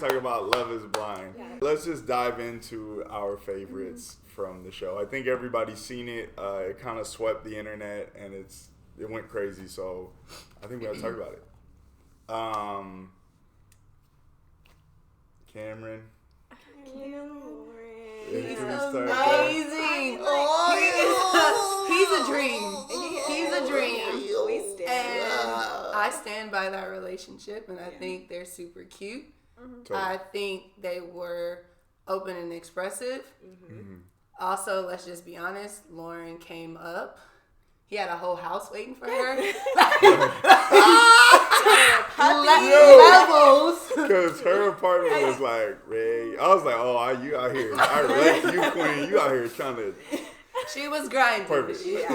talking about Love is Blind. Yeah. Let's just dive into our favorites from the show. I think everybody's seen it. It kind of swept the internet, and it went crazy. So I think we got to talk about it. Cameron. He's amazing. He's a dream. He's a dream. And I stand by that relationship, and I think they're super cute. Totally. I think they were open and expressive. Also, let's just be honest, Lauren came up. He had a whole house waiting for her. Levels. Because her apartment was like, Ray. I was like, oh, you out here. I relate to you, queen. You out here trying to. She was grinding. Perfect. Yeah.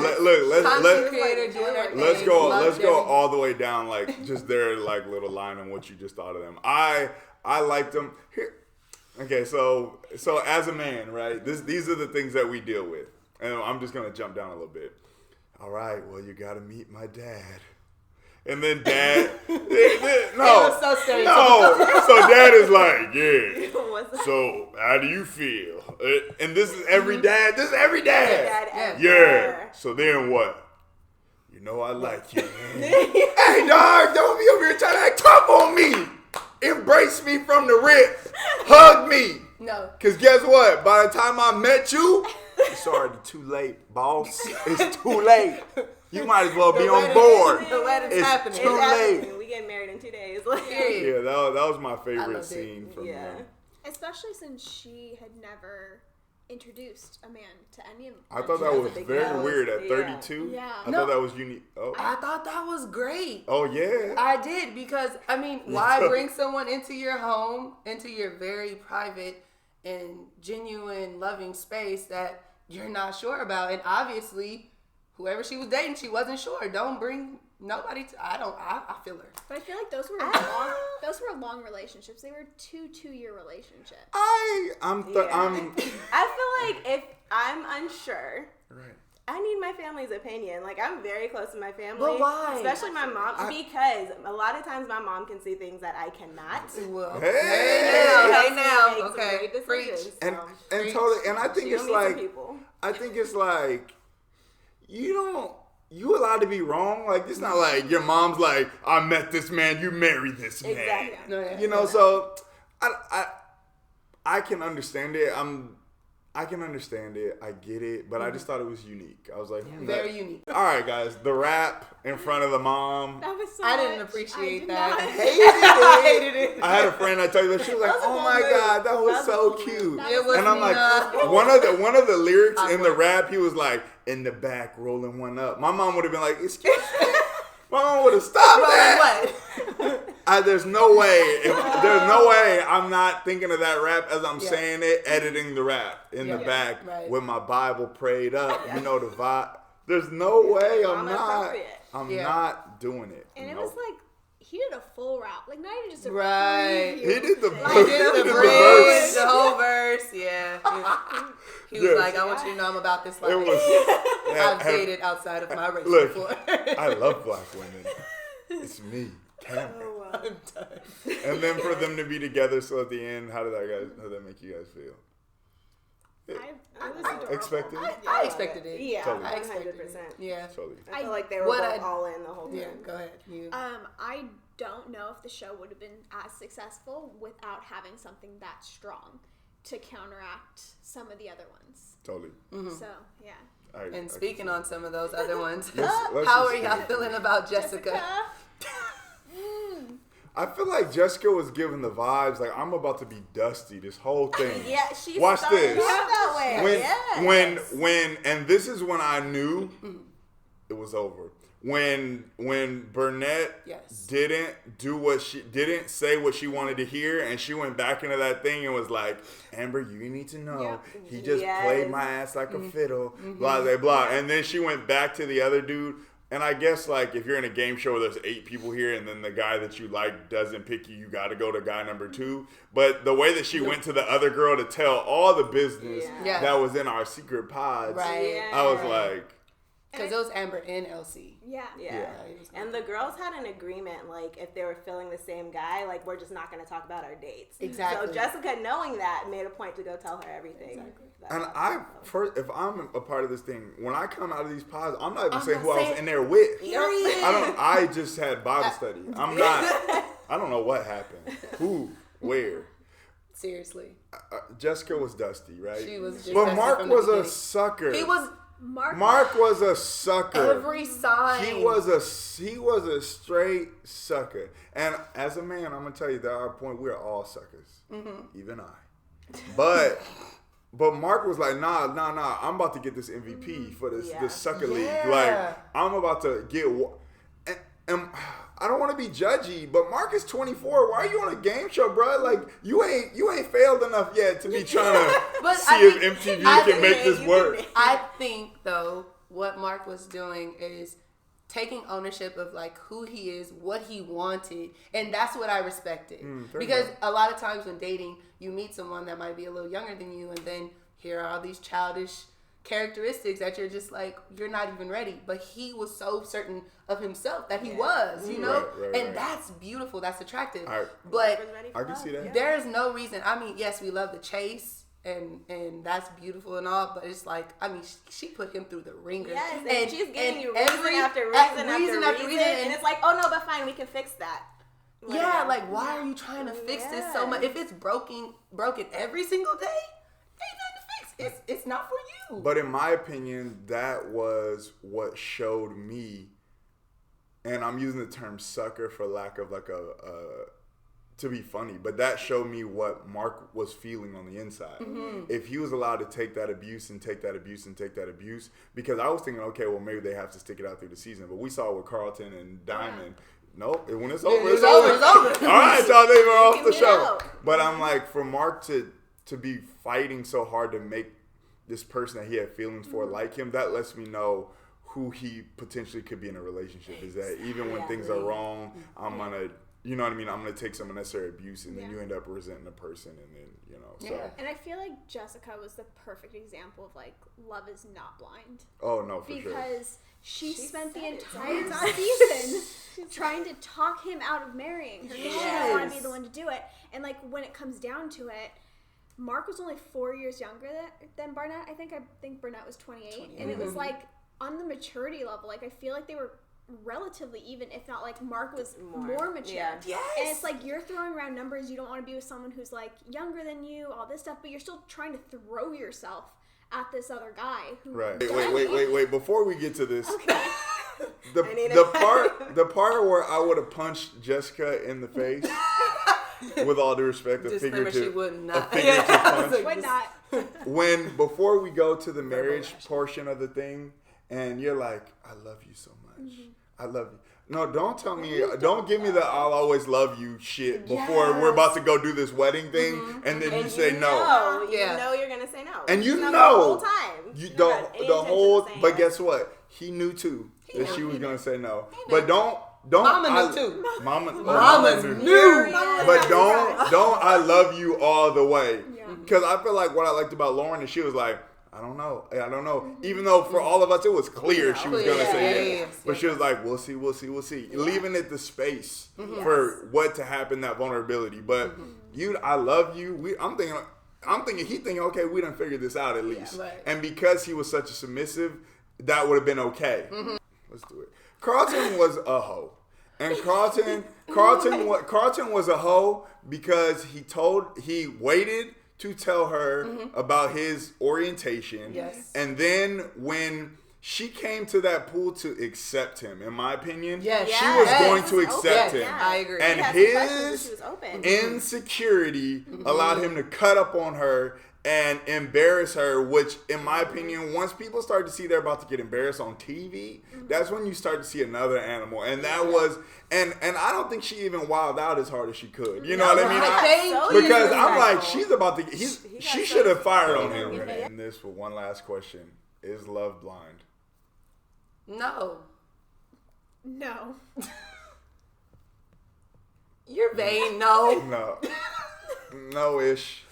Let's go all the way down, like just their like little line on what you just thought of them. I liked them. Here. Okay, so as a man, right? These are the things that we deal with, and I'm just gonna jump down a little bit. All right, well, you got to meet my dad. And then dad, no. So dad is like, yeah. So how do you feel? And this is every dad. This is every dad. Yeah. So then what? You know I like you, man. Hey, dog, don't be over here trying to act tough on me. Embrace me from the rip. Hug me. No. Because guess what? By the time I met you, it's already too late, boss. It's too late. You might as well be on board. It's happening. Too late. We get married in 2 days. Yeah, that was my favorite scene from them. Especially since she had never introduced a man to any of them. I thought that was very weird at 32. Yeah. I thought that was unique. Oh. I thought that was great. Oh, yeah. I did because, I mean, why bring someone into your home, into your very private and genuine loving space that you're not sure about? And obviously, whoever she was dating, she wasn't sure. Don't bring nobody to, I feel her. But I feel like those were long relationships. They were two-year relationships. I feel like if I'm unsure, right, I need my family's opinion. Like, I'm very close to my family. But why? Especially my mom, because a lot of times my mom can see things that I cannot. Well, hey now. Okay. Preach. And totally, and I think it's like, you allowed to be wrong. Like, it's not like your mom's like, I met this man, you marry this man. Exactly. No, yeah. You know, so I can understand it. I can understand it. I get it. But I just thought it was unique. I was like, very unique. All right, guys. The rap in front of the mom. That was so I didn't appreciate that. I hated it. I had a friend I told you that she was like, oh my God, that was so cute. And I'm like, one of the lyrics in the rap, he was like, in the back, rolling one up. My mom would have been like, excuse me. My mom would have stopped that. What? There's no way I'm not thinking of that rap as I'm saying it, editing the rap in the back with my Bible prayed up. You know the vibe. There's no way I'm not doing it. And it was like, he did a full rap, like not even just a right. He did the verse, the whole verse. Yeah, he was like, "I want you to know I'm about this life. I've dated outside of my race before." I love black women. It's me, Cameron. Oh, wow. I'm done. And then for them to be together, so at the end, how did that make you guys feel? I was adorable. Expected? I expected it. Yeah, totally. 100%. Yeah. Totally. I feel like they were both all in the whole time. Yeah, go ahead. I don't know if the show would have been as successful without having something that strong to counteract some of the other ones. Totally. Mm-hmm. So, yeah. And speaking on some of those other ones, let's how are y'all feeling about Jessica? I feel like Jessica was giving the vibes like I'm about to be dusty this whole thing. Yeah, she Watch this. that way. When and this is when I knew it was over. When Burnett didn't say what she wanted to hear, and she went back into that thing and was like, Amber, you need to know he just played my ass like a fiddle, blah blah blah. And then she went back to the other dude. And I guess, like, if you're in a game show where there's 8 people here and then the guy that you like doesn't pick you, you got to go to guy number 2. But the way that she went to the other girl to tell all the business that was in our secret pods, I was like, Because it was Amber and LC. Yeah. And the girls had an agreement, like, if they were feeling the same guy, like, we're just not going to talk about our dates. Exactly. So Jessica, knowing that, made a point to go tell her everything. Exactly. And if I'm a part of this thing, when I come out of these pods, I'm not even saying who I was in there with. I just had Bible study. I don't know what happened. Who, where. Seriously. Jessica was dusty, right? She was just But Mark was a sucker. He was... Mark was a sucker. Every sign. He was a straight sucker. And as a man, I'm gonna tell you that at our point we're all suckers, even I. But Mark was like, nah. I'm about to get this MVP for this sucker league. Like I'm about to get. And I don't want to be judgy, but Mark is 24. Why are you on a game show, bro? Like you ain't failed enough yet to be trying to see if MTV can make this work. I think though, what Mark was doing is taking ownership of like who he is, what he wanted, and that's what I respected. Because a lot of times when dating, you meet someone that might be a little younger than you, and then here are all these childish characteristics that you're just like, you're not even ready. But he was so certain of himself that he was, you know? And that's beautiful. That's attractive. But I can see that. There is no reason. I mean, yes, we love the chase and that's beautiful and all, but it's like, I mean, she put him through the ringer. Yes, and she's giving you reason after reason, and it's like, oh no, but fine, we can fix that. Like why are you trying to fix this so much? If it's broken every single day, ain't nothing to fix. It's not for you. But in my opinion, that was what showed me, and I'm using the term sucker for lack of like to be funny, but that showed me what Mark was feeling on the inside. If he was allowed to take that abuse, because I was thinking, okay, well maybe they have to stick it out through the season, but we saw with Carlton and Diamond. Nope, when it's over, it's over. All right, y'all, they were off the show. But I'm like, for Mark to be fighting so hard to make this person that he had feelings for like him, that lets me know who he potentially could be in a relationship. Is that even when things are wrong, I'm gonna, you know what I mean? I'm gonna take some unnecessary abuse, and then you end up resenting the person, and then So. And I feel like Jessica was the perfect example of like love is not blind. Oh no, for sure. Because she spent the entire season trying to talk him out of marrying her. She didn't want to be the one to do it, and like when it comes down to it, Mark was only 4 years younger than Barnett. I think Barnett was 28. And it was like on the maturity level, like I feel like they were relatively even, if not like Mark was more mature. Yes. And it's like you're throwing around numbers. You don't want to be with someone who's like younger than you, all this stuff, but you're still trying to throw yourself at this other guy who Wait. Before we get to this, the part where I would have punched Jessica in the face. With all due respect, a figurative she would not. punch. Would not. Before we go to the marriage portion of the thing, and you're like, I love you so much. I love you. No, don't tell me, don't give me the I'll always love you shit before we're about to go do this wedding thing, and then you say no. You know you're going to say no. And you know. The whole time. But guess what? He knew too that she was going to say no. But don't. Mama knew too. Mama knew. But don't I love you all the way. Because I feel like what I liked about Lauren is she was like, I don't know. Even though for all of us it was clear she was going to say yes. But she was like, we'll see. Leaving it the space for what to happen, that vulnerability. But I love you. I'm thinking he thinking, okay, we done figured this out at least. Yeah, right. And because he was such a submissive, that would have been okay. Let's do it. Carlton was a hoe. And Carlton was a hoe because he waited to tell her about his orientation. Yes. And then when she came to that pool to accept him, in my opinion, she was going to accept him. I agree. And his insecurity allowed him to cut up on her and embarrass her, which, in my opinion, once people start to see they're about to get embarrassed on TV, that's when you start to see another animal. And that was, and I don't think she even wilded out as hard as she could. You know what I mean? Because I'm like, she's about to, she should have fired on him. And this for one last question. Is love blind? No. You're vain, no. No-ish.